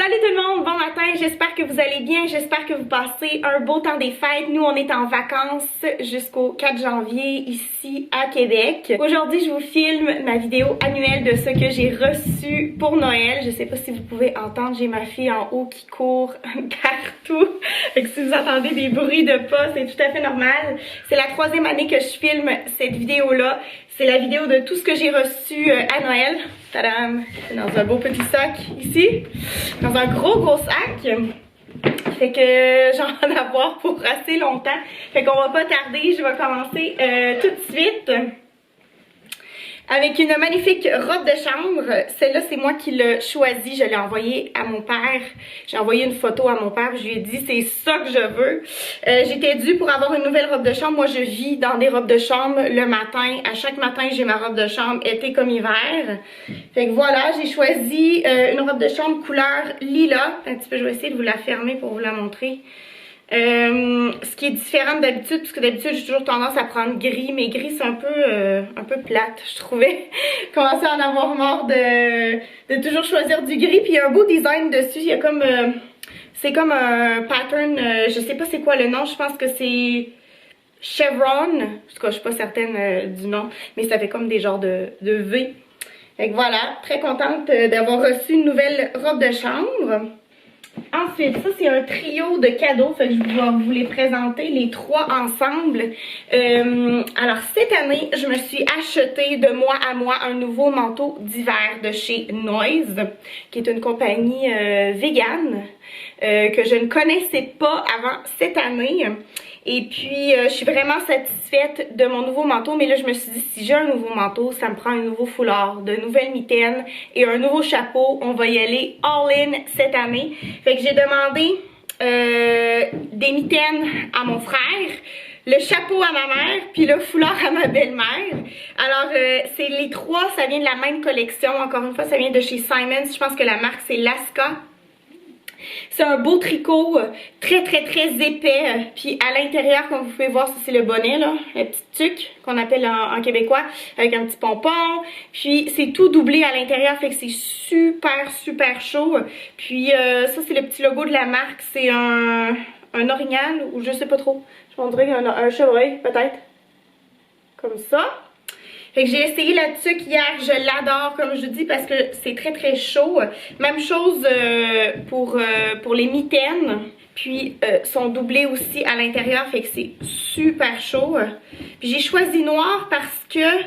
Salut tout le monde, bon matin, j'espère que vous allez bien, j'espère que vous passez un beau temps des fêtes. Nous on est en vacances jusqu'au 4 janvier ici à Québec. Aujourd'hui je vous filme ma vidéo annuelle de ce que j'ai reçu pour Noël. Je sais pas si vous pouvez entendre, j'ai ma fille en haut qui court partout. Fait que si vous entendez des bruits de pas, c'est tout à fait normal. C'est la 3e année que je filme cette vidéo-là. C'est la vidéo de tout ce que j'ai reçu à Noël. Tadam! C'est dans un beau petit sac ici. Dans un gros sac. Fait que j'en vais en avoir pour assez longtemps. Fait qu'on va pas tarder. Je vais commencer tout de suite. Avec une magnifique robe de chambre. Celle-là, c'est moi qui l'ai choisie. Je l'ai envoyée à mon père. J'ai envoyé une photo à mon père. Je lui ai dit, c'est ça que je veux. J'étais due pour avoir une nouvelle robe de chambre. Moi, je vis dans des robes de chambre le matin. À chaque matin, j'ai ma robe de chambre, été comme hiver. Fait que voilà, j'ai choisi une robe de chambre couleur lilas. Un petit peu, je vais essayer de vous la fermer pour vous la montrer. Ce qui est différent d'habitude, parce que d'habitude j'ai toujours tendance à prendre gris, mais gris c'est un peu plate, je trouvais. Commencer à en avoir marre de toujours choisir du gris, puis il y a un beau design dessus, il y a comme c'est comme un pattern, je sais pas c'est quoi le nom, je pense que c'est chevron, en tout cas je suis pas certaine du nom, mais ça fait comme des genres de V. Fait que voilà, très contente d'avoir reçu une nouvelle robe de chambre. Ensuite, ça c'est un trio de cadeaux, fait que je vais vous les présenter les trois ensemble. Alors cette année, je me suis acheté de mois à mois un nouveau manteau d'hiver de chez Noise, qui est une compagnie végane que je ne connaissais pas avant cette année. Et puis, je suis vraiment satisfaite de mon nouveau manteau. Mais là, je me suis dit, si j'ai un nouveau manteau, ça me prend un nouveau foulard, de nouvelles mitaines et un nouveau chapeau. On va y aller all-in cette année. Fait que j'ai demandé des mitaines à mon frère, le chapeau à ma mère, puis le foulard à ma belle-mère. Alors, c'est les trois, ça vient de la même collection. Encore une fois, ça vient de chez Simons. Je pense que la marque, c'est Laska. C'est un beau tricot très épais, puis à l'intérieur comme vous pouvez voir, ça c'est le bonnet là, la petite tuque qu'on appelle en québécois, avec un petit pompon, puis c'est tout doublé à l'intérieur, fait que c'est super chaud. Puis ça c'est le petit logo de la marque, c'est un orignal ou je sais pas trop, je me dirais un chevreuil peut-être, comme ça. Fait que j'ai essayé la tuque hier, je l'adore comme je dis parce que c'est très chaud. Même chose pour les mitaines, puis sont doublées aussi à l'intérieur, fait que c'est super chaud. Puis j'ai choisi noir parce que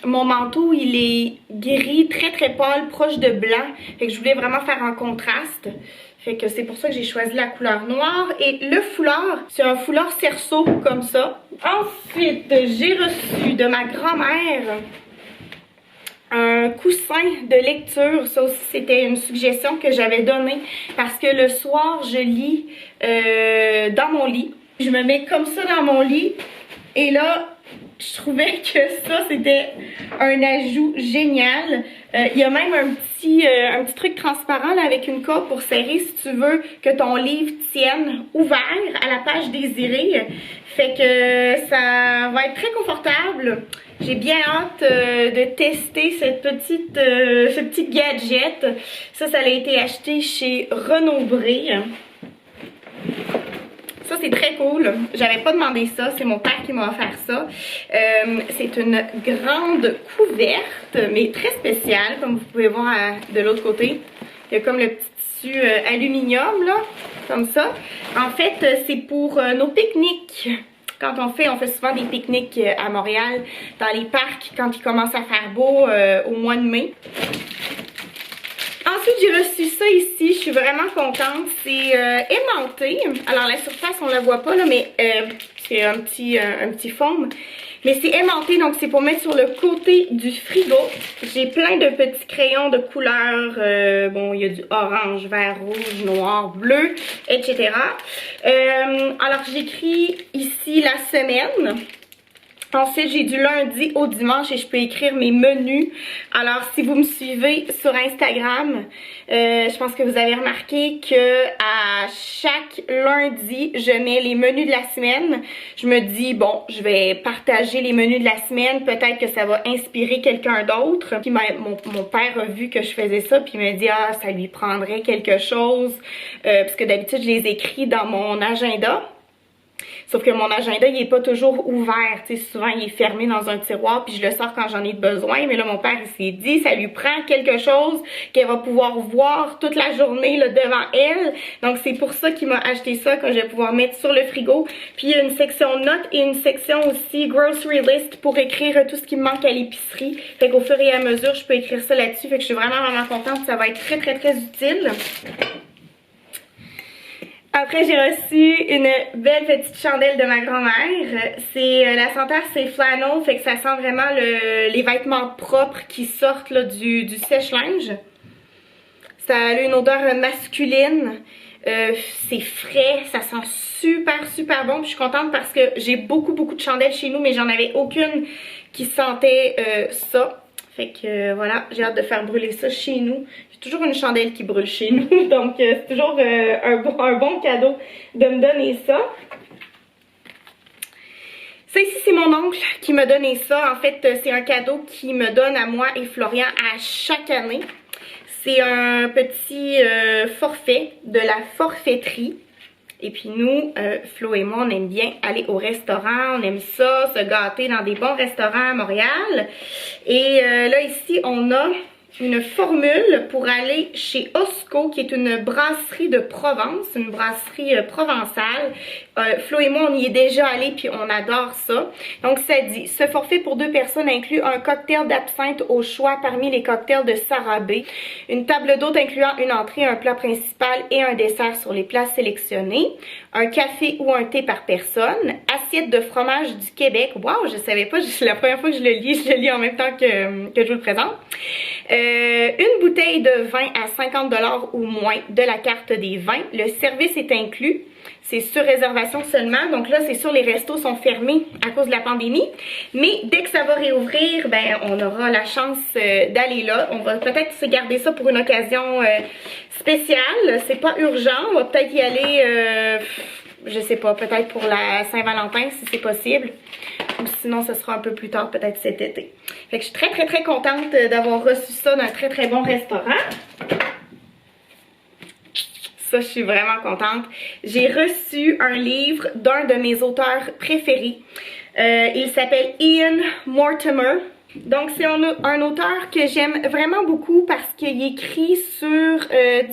mon manteau il est gris, très pâle, proche de blanc, fait que je voulais vraiment faire un contraste. Fait que c'est pour ça que j'ai choisi la couleur noire. Et le foulard, c'est un foulard cerceau comme ça. Ensuite, j'ai reçu de ma grand-mère un coussin de lecture. Ça aussi, c'était une suggestion que j'avais donnée parce que le soir, je lis dans mon lit. Je me mets comme ça dans mon lit et là, je trouvais que ça, c'était un ajout génial. Il y a même un petit truc transparent là, avec une corde pour serrer si tu veux que ton livre tienne ouvert à la page désirée. Fait que ça va être très confortable. J'ai bien hâte de tester ce petit gadget. Ça a été acheté chez Renaud Bré. Ça, c'est très cool. J'avais pas demandé ça. C'est mon père qui m'a offert ça. C'est une grande couverte, mais très spéciale, comme vous pouvez voir de l'autre côté. Il y a comme le petit tissu aluminium, là, comme ça. En fait, c'est pour nos pique-niques. Quand on fait souvent des pique-niques à Montréal, dans les parcs, quand il commence à faire beau au mois de mai. Ensuite, j'ai reçu ça ici, je suis vraiment contente, c'est aimanté. Alors la surface, on la voit pas là, mais c'est un petit foam. Mais c'est aimanté, donc c'est pour mettre sur le côté du frigo. J'ai plein de petits crayons de couleurs, bon, il y a du orange, vert, rouge, noir, bleu, etc. Alors j'écris ici la semaine. Ensuite, j'ai du lundi au dimanche et je peux écrire mes menus. Alors, si vous me suivez sur Instagram, je pense que vous avez remarqué que à chaque lundi, je mets les menus de la semaine. Je me dis, bon, je vais partager les menus de la semaine. Peut-être que ça va inspirer quelqu'un d'autre. Puis mon père a vu que je faisais ça, puis il m'a dit, ah, ça lui prendrait quelque chose. Parce que d'habitude, je les écris dans mon agenda. Sauf que mon agenda, il est pas toujours ouvert, tu sais, souvent il est fermé dans un tiroir puis je le sors quand j'en ai besoin, mais là mon père il s'est dit, ça lui prend quelque chose qu'elle va pouvoir voir toute la journée là, devant elle, donc c'est pour ça qu'il m'a acheté ça, que je vais pouvoir mettre sur le frigo. Puis il y a une section notes et une section aussi grocery list pour écrire tout ce qui me manque à l'épicerie, fait qu'au fur et à mesure je peux écrire ça là-dessus, fait que je suis vraiment contente, ça va être très utile. Après, j'ai reçu une belle petite chandelle de ma grand-mère. C'est la senteur, c'est flannel, fait que ça sent vraiment les vêtements propres qui sortent là, du sèche-linge. Ça a une odeur masculine. C'est frais, ça sent super bon. Puis je suis contente parce que j'ai beaucoup de chandelles chez nous, mais j'en avais aucune qui sentait ça. Fait que voilà, j'ai hâte de faire brûler ça chez nous. J'ai toujours une chandelle qui brûle chez nous, donc c'est toujours un bon cadeau de me donner ça. Ça ici, c'est mon oncle qui m'a donné ça. En fait, c'est un cadeau qu'il me donne à moi et Florian à chaque année. C'est un petit forfait de la forfaiterie. Et puis nous, Flo et moi, on aime bien aller au restaurant, on aime ça, se gâter dans des bons restaurants à Montréal. Et là ici, on a une formule pour aller chez Osco, qui est une brasserie de Provence, une brasserie provençale. Flo et moi, on y est déjà allés puis on adore ça. Donc ça dit, ce forfait pour 2 personnes inclut un cocktail d'absinthe au choix parmi les cocktails de Sarah B, une table d'hôte incluant une entrée, un plat principal et un dessert sur les plats sélectionnés, un café ou un thé par personne, assiette de fromage du Québec. Waouh, je savais pas, c'est la première fois que je le lis en même temps que je vous le présente. Une bouteille de vin à 50 $ ou moins de la carte des vins. Le service est inclus. C'est sur réservation seulement. Donc là, c'est sûr, les restos sont fermés à cause de la pandémie. Mais dès que ça va réouvrir, ben on aura la chance d'aller là. On va peut-être se garder ça pour une occasion spéciale. C'est pas urgent. On va peut-être y aller, je sais pas, peut-être pour la Saint-Valentin si c'est possible. Ou sinon, ce sera un peu plus tard, peut-être cet été. Fait que je suis très contente d'avoir reçu ça d'un très bon restaurant. Ça, je suis vraiment contente. J'ai reçu un livre d'un de mes auteurs préférés. Il s'appelle Ian Mortimer. Donc, c'est un auteur que j'aime vraiment beaucoup parce qu'il écrit sur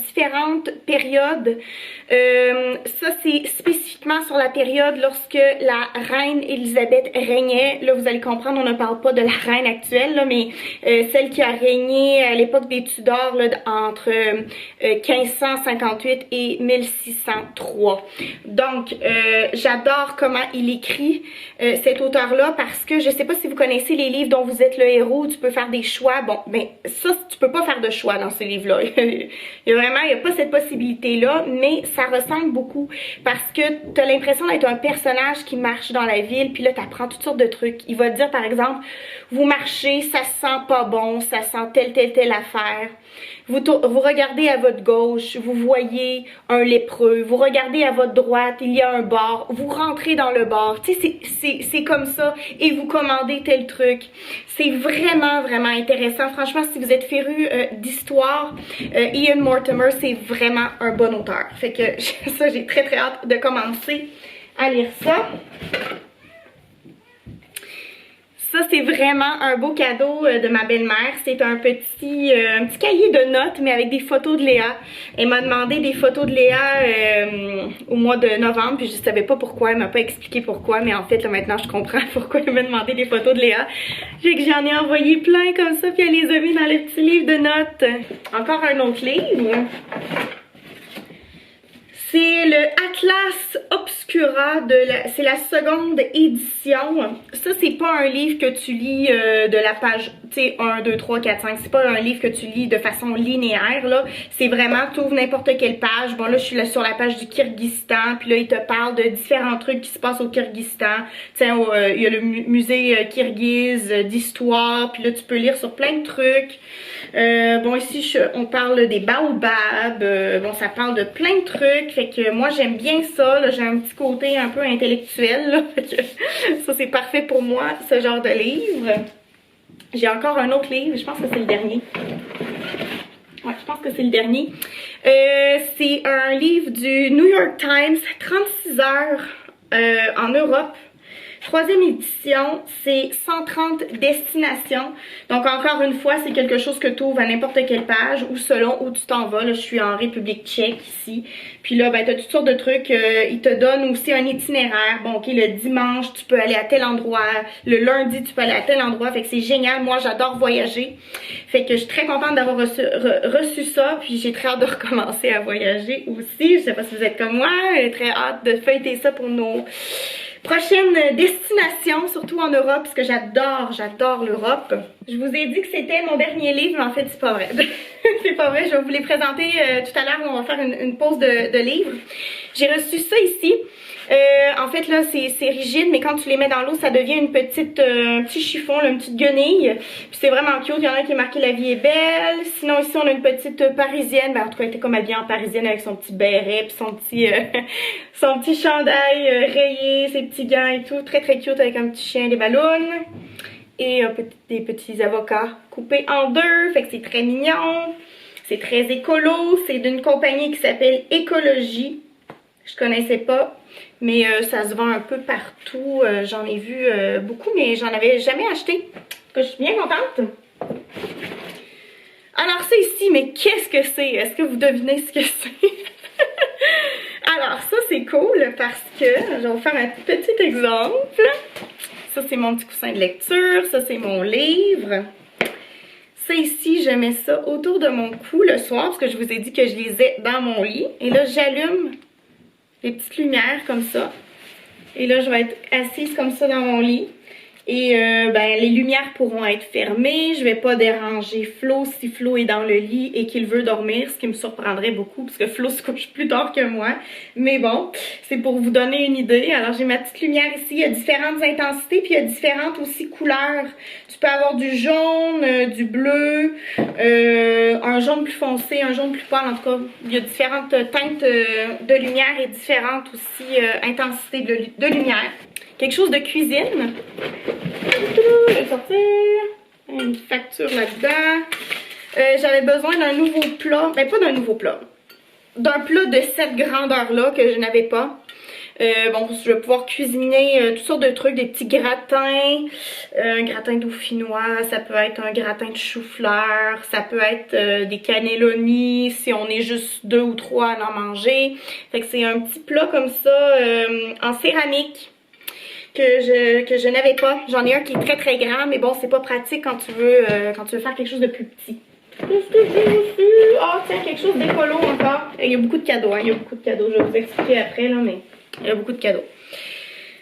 différentes périodes. Ça, c'est spécifiquement sur la période lorsque la reine Élisabeth régnait. Là, vous allez comprendre, on ne parle pas de la reine actuelle, là, mais celle qui a régné à l'époque des Tudors là, entre 1558 et 1603. Donc, j'adore comment il écrit cet auteur-là parce que je ne sais pas si vous connaissez les livres dont vous êtes le héros, tu peux faire des choix. Bon, ben ça, tu peux pas faire de choix dans ce livre-là. il y a pas cette possibilité-là, mais ça ressemble beaucoup parce que tu as l'impression d'être un personnage qui marche dans la ville, puis là, tu apprends toutes sortes de trucs. Il va te dire, par exemple, vous marchez, ça sent pas bon, ça sent telle affaire. Vous regardez à votre gauche, vous voyez un lépreux. Vous regardez à votre droite, il y a un bar. Vous rentrez dans le bar. Tu sais, c'est comme ça. Et vous commandez tel truc. C'est vraiment intéressant. Franchement, si vous êtes féru d'histoire, Ian Mortimer, c'est vraiment un bon auteur. Fait que ça, j'ai très hâte de commencer à lire ça. Ça, c'est vraiment un beau cadeau de ma belle-mère. C'est un petit cahier de notes, mais avec des photos de Léa. Elle m'a demandé des photos de Léa au mois de novembre, puis je savais pas pourquoi. Elle m'a pas expliqué pourquoi, mais en fait, là, maintenant, je comprends pourquoi elle m'a demandé des photos de Léa. Fait que j'en ai envoyé plein comme ça, puis elle les a mis dans le petit livre de notes. Encore un autre livre. C'est le Atlas Obscura, c'est la seconde édition. Ça, c'est pas un livre que tu lis de la page, tu sais, 1, 2, 3, 4, 5. C'est pas un livre que tu lis de façon linéaire, là. C'est vraiment, tu ouvres n'importe quelle page. Bon, là, je suis là sur la page du Kyrgyzstan, puis là, il te parle de différents trucs qui se passent au Kyrgyzstan. Tu sais, il y a le musée kirghize, d'histoire, puis là, tu peux lire sur plein de trucs. Bon, ici, on parle des baobabs. Bon, ça parle de plein de trucs. Fait que moi, j'aime bien ça. J'ai un petit côté un peu intellectuel. Là, fait que ça, c'est parfait pour moi, ce genre de livre. J'ai encore un autre livre. Je pense que c'est le dernier. Ouais, je pense que c'est le dernier. C'est un livre du New York Times, 36 heures en Europe. Troisième édition, c'est 130 destinations. Donc encore une fois, c'est quelque chose que tu ouvres à n'importe quelle page ou selon où tu t'en vas. Là, je suis en République tchèque ici. Puis là, ben, tu as toutes sortes de trucs. Ils te donnent aussi un itinéraire. Bon, ok, le dimanche, tu peux aller à tel endroit. Le lundi, tu peux aller à tel endroit. Fait que c'est génial. Moi, j'adore voyager. Fait que je suis très contente d'avoir reçu ça. Puis j'ai très hâte de recommencer à voyager aussi. Je sais pas si vous êtes comme moi. J'ai très hâte de feuilleter ça pour nos prochaine destination, surtout en Europe, parce que j'adore l'Europe. Je vous ai dit que c'était mon dernier livre, mais en fait, c'est pas vrai. C'est pas vrai, je vais vous les présenter tout à l'heure, on va faire une pause de livres. J'ai reçu ça ici. En fait, là, c'est rigide, mais quand tu les mets dans l'eau, ça devient un petit chiffon, là, une petite guenille. Puis c'est vraiment cute. Il y en a un qui est marqué La vie est belle. Sinon, ici, on a une petite parisienne. Ben, en tout cas, elle était comme habillée en parisienne avec son petit béret, puis son petit chandail rayé, ses petits gants et tout. Très, très cute avec un petit chien, des ballons. Et des petits avocats coupés en deux. Fait que c'est très mignon. C'est très écolo. C'est d'une compagnie qui s'appelle Écologie. Je connaissais pas. Mais ça se vend un peu partout. J'en ai vu beaucoup, mais j'en avais jamais acheté. Je suis bien contente. Alors ça ici, mais qu'est-ce que c'est? Est-ce que vous devinez ce que c'est? Alors ça c'est cool parce que, je vais vous faire un petit exemple. Ça c'est mon petit coussin de lecture. Ça c'est mon livre. Ça ici, je mets ça autour de mon cou le soir parce que je vous ai dit que je lisais dans mon lit. Et là, j'allume les petites lumières comme ça. Et là, je vais être assise comme ça dans mon lit. Et ben, les lumières pourront être fermées. Je vais pas déranger Flo si Flo est dans le lit et qu'il veut dormir, ce qui me surprendrait beaucoup parce que Flo se couche plus tard que moi. Mais bon, c'est pour vous donner une idée. Alors, j'ai ma petite lumière ici. Il y a différentes intensités puis il y a différentes aussi couleurs. Tu peux avoir du jaune, du bleu, un jaune plus foncé, un jaune plus pâle. En tout cas, il y a différentes teintes de lumière et différentes aussi intensités de lumière. Quelque chose de cuisine. Je vais sortir. Une facture là-dedans. J'avais besoin d'un nouveau plat. Ben, pas d'un nouveau plat. D'un plat de cette grandeur-là que je n'avais pas. Bon, je vais pouvoir cuisiner toutes sortes de trucs, des petits gratins, un gratin dauphinois, ça peut être un gratin de chou-fleur, ça peut être des cannelloni si on est juste 2 ou 3 à en manger. Fait que c'est un petit plat comme ça en céramique que je n'avais pas. J'en ai un qui est très très grand, mais bon, c'est pas pratique quand tu veux faire quelque chose de plus petit. Qu'est-ce que j'ai reçu? Ah, tiens, quelque chose d'écolo encore. Il y a beaucoup de cadeaux, hein. Il y a beaucoup de cadeaux. Je vais vous expliquer après, là, mais il y a beaucoup de cadeaux.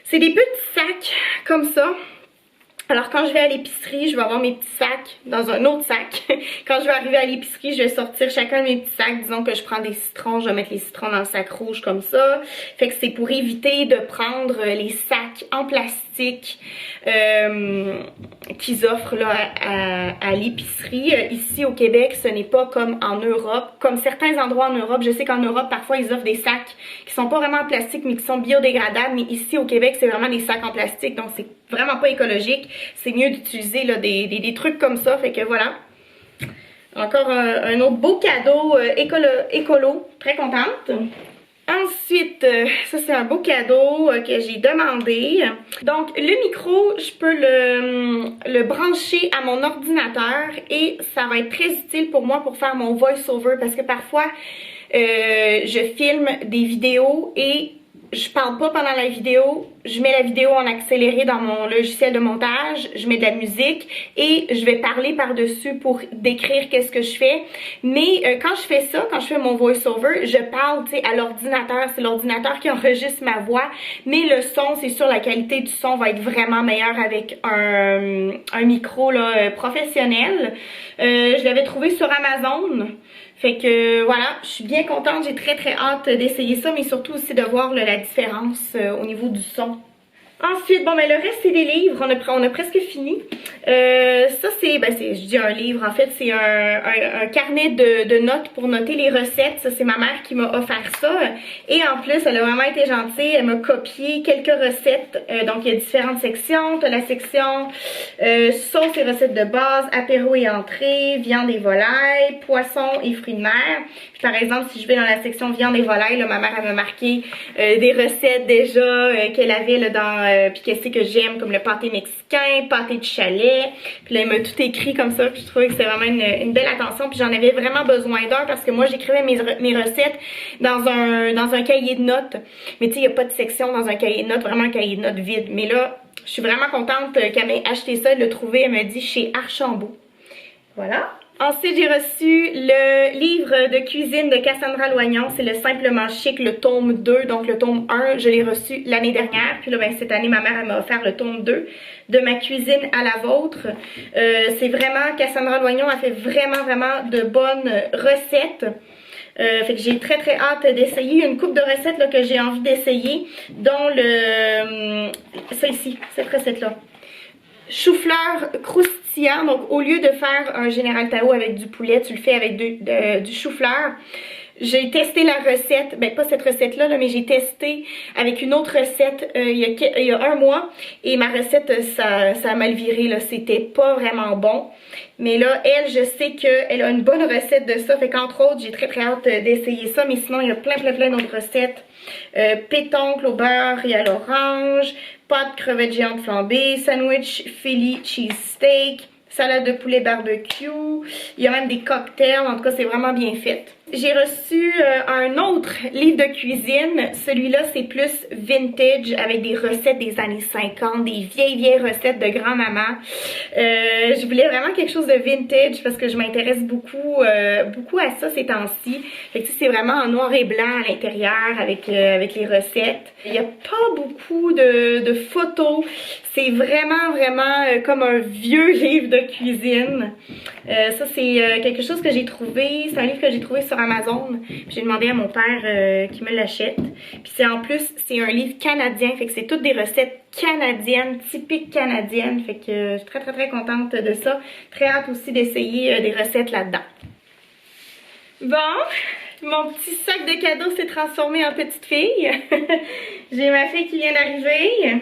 C'est des petits sacs comme ça. Alors, quand je vais à l'épicerie, je vais avoir mes petits sacs dans un autre sac. Quand je vais arriver à l'épicerie, je vais sortir chacun de mes petits sacs. Disons que je prends des citrons, je vais mettre les citrons dans le sac rouge comme ça. Fait que c'est pour éviter de prendre les sacs en plastique qu'ils offrent là à l'épicerie. Ici au Québec, ce n'est pas comme en Europe. Comme certains endroits en Europe, je sais qu'en Europe, parfois, ils offrent des sacs qui sont pas vraiment en plastique, mais qui sont biodégradables. Mais ici au Québec, c'est vraiment des sacs en plastique, donc c'est vraiment pas écologique. C'est mieux d'utiliser des trucs comme ça. Fait que voilà. Encore un autre beau cadeau écolo. Très contente. Ensuite, ça c'est un beau cadeau que j'ai demandé. Donc le micro, je peux le brancher à mon ordinateur et ça va être très utile pour moi pour faire mon voice-over parce que parfois je filme des vidéos et je parle pas pendant la vidéo, je mets la vidéo en accéléré dans mon logiciel de montage, je mets de la musique et je vais parler par-dessus pour décrire qu'est-ce que je fais. Mais quand je fais ça, quand je fais mon voice-over, je parle, tu sais, à l'ordinateur. C'est l'ordinateur qui enregistre ma voix, mais le son, c'est sûr, la qualité du son va être vraiment meilleure avec un micro là, professionnel. Je l'avais trouvé sur Amazon. Fait que voilà, je suis bien contente, j'ai très hâte d'essayer ça, mais surtout aussi de voir là, la différence au niveau du son. Ensuite, bon, ben le reste, c'est des livres. On a presque fini. Ça, je dis un livre. En fait, c'est un carnet de notes pour noter les recettes. Ça, c'est ma mère qui m'a offert ça. Et en plus, elle a vraiment été gentille. Elle m'a copié quelques recettes. Donc, il y a différentes sections. Tu as la section sauce et recettes de base, apéro et entrée, viande et volaille, poisson et fruits de mer. Puis, par exemple, si je vais dans la section viande et volaille, là, ma mère, elle m'a marqué des recettes déjà qu'elle avait là, dans puis qu'est-ce que j'aime, comme le pâté mexicain, pâté de chalet. Puis là, elle m'a tout écrit comme ça, puis je trouvais que c'était vraiment une belle attention. Puis j'en avais vraiment besoin d'un parce que moi, j'écrivais mes recettes dans un cahier de notes. Mais tu sais, il n'y a pas de section dans un cahier de notes, vraiment un cahier de notes vide. Mais là, je suis vraiment contente qu'elle m'ait acheté ça, de le trouver. Elle m'a dit chez Archambault. Voilà. Ensuite, j'ai reçu le livre de cuisine de Cassandra Loignon. C'est le Simplement Chic, le tome 2. Donc, le tome 1, je l'ai reçu l'année dernière. Puis là, ben, cette année, ma mère, elle m'a offert le tome 2 de ma cuisine à la vôtre. C'est vraiment, Cassandra Loignon a fait vraiment de bonnes recettes. Fait que j'ai très hâte d'essayer une coupe de recettes là, que j'ai envie d'essayer, dont celle-ci, cette recette-là. Chou-fleur croustillant. Donc, au lieu de faire un Général Tao avec du poulet, tu le fais avec du chou-fleur. J'ai testé la recette, ben pas cette recette-là, mais j'ai testé avec une autre recette il y a un mois. Et ma recette, ça a mal viré, là. C'était pas vraiment bon. Mais là, elle, je sais qu'elle a une bonne recette de ça. Fait qu'entre autres, j'ai très hâte d'essayer ça. Mais sinon, il y a plein d'autres recettes. Pétoncle au beurre et à l'orange, pâte crevette géante flambée, sandwich Philly cheesesteak, salade de poulet barbecue. Il y a même des cocktails. En tout cas, c'est vraiment bien fait. J'ai reçu un autre livre de cuisine. Celui-là, c'est plus vintage avec des recettes des années 50, des vieilles recettes de grand-maman. Je voulais vraiment quelque chose de vintage parce que je m'intéresse beaucoup à ça ces temps-ci. Fait que c'est vraiment en noir et blanc à l'intérieur avec les recettes. Il n'y a pas beaucoup de photos. C'est vraiment comme un vieux livre de cuisine. Ça, c'est quelque chose que j'ai trouvé. C'est un livre que j'ai trouvé sur Amazon. J'ai demandé à mon père qu'il me l'achète. Puis c'est en plus, c'est un livre canadien. Fait que c'est toutes des recettes canadiennes, typiques canadiennes. Fait que je suis très contente de ça. Très hâte aussi d'essayer des recettes là-dedans. Bon, mon petit sac de cadeaux s'est transformé en petite fille. J'ai ma fille qui vient d'arriver.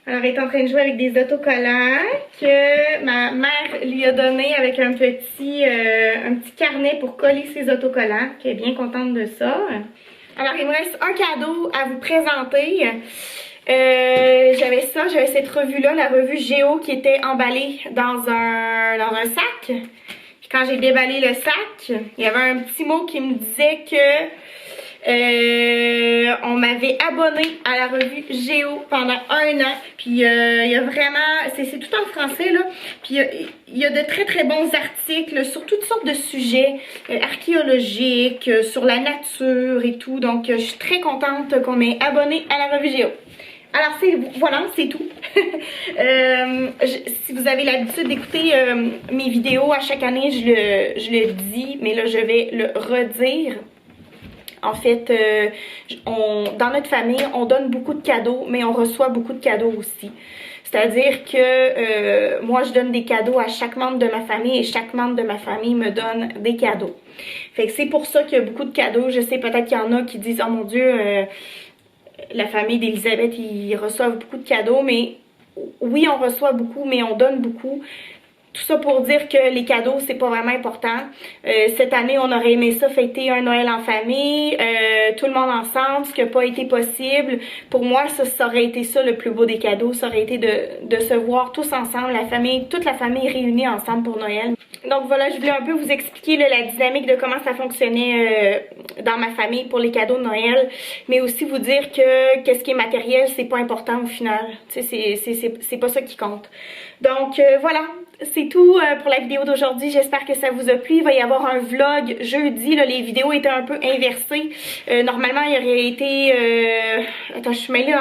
Alors, elle est en train de jouer avec des autocollants que ma mère lui a donné avec un petit carnet pour coller ses autocollants, qui est bien contente de ça. Alors, il me reste un cadeau à vous présenter. J'avais cette revue-là, la revue Géo, qui était emballée dans un sac. Puis quand j'ai déballé le sac, il y avait un petit mot qui me disait que on m'avait abonné à la revue Géo pendant 1 an. Puis il y a vraiment, c'est tout en français là. Puis il y a de très bons articles sur toutes sortes de sujets archéologiques, sur la nature et tout. Donc je suis très contente qu'on m'ait abonné à la revue Géo. Alors voilà, c'est tout. Si vous avez l'habitude d'écouter mes vidéos à chaque année, je le dis, mais là je vais le redire. En fait, dans notre famille, on donne beaucoup de cadeaux, mais on reçoit beaucoup de cadeaux aussi. C'est-à-dire que moi, je donne des cadeaux à chaque membre de ma famille et chaque membre de ma famille me donne des cadeaux. Fait que c'est pour ça qu'il y a beaucoup de cadeaux. Je sais peut-être qu'il y en a qui disent « Oh mon Dieu, la famille d'Elisabeth, ils reçoivent beaucoup de cadeaux. » Mais oui, on reçoit beaucoup, mais on donne beaucoup. Tout ça pour dire que les cadeaux, c'est pas vraiment important. Cette année, on aurait aimé ça fêter un Noël en famille, tout le monde ensemble, ce qui n'a pas été possible. Pour moi, ça aurait été ça le plus beau des cadeaux. Ça aurait été de se voir tous ensemble, toute la famille réunie ensemble pour Noël. Donc voilà, je voulais un peu vous expliquer là, la dynamique de comment ça fonctionnait dans ma famille pour les cadeaux de Noël, mais aussi vous dire que qu'est-ce qui est matériel, c'est pas important au final. Tu sais, c'est pas ça qui compte. Donc voilà, c'est tout pour la vidéo d'aujourd'hui. J'espère que ça vous a plu. Il va y avoir un vlog jeudi. Là, les vidéos étaient un peu inversées. Normalement, il aurait été... Attends, je suis mêlée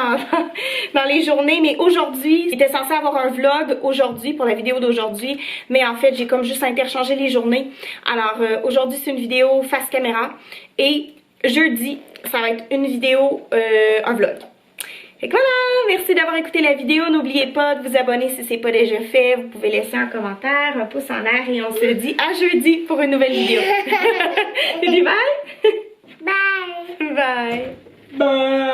dans les journées. Mais aujourd'hui, il était censé avoir un vlog aujourd'hui pour la vidéo d'aujourd'hui. Mais en fait, j'ai comme juste interchangé les journées. Alors, aujourd'hui, c'est une vidéo face caméra. Et jeudi, ça va être une vidéo, un vlog. Fait que voilà, merci d'avoir écouté la vidéo. N'oubliez pas de vous abonner si c'est pas déjà fait. Vous pouvez laisser un commentaire, un pouce en l'air et on se dit à jeudi pour une nouvelle vidéo. Tu dis bye? Bye. Bye. Bye.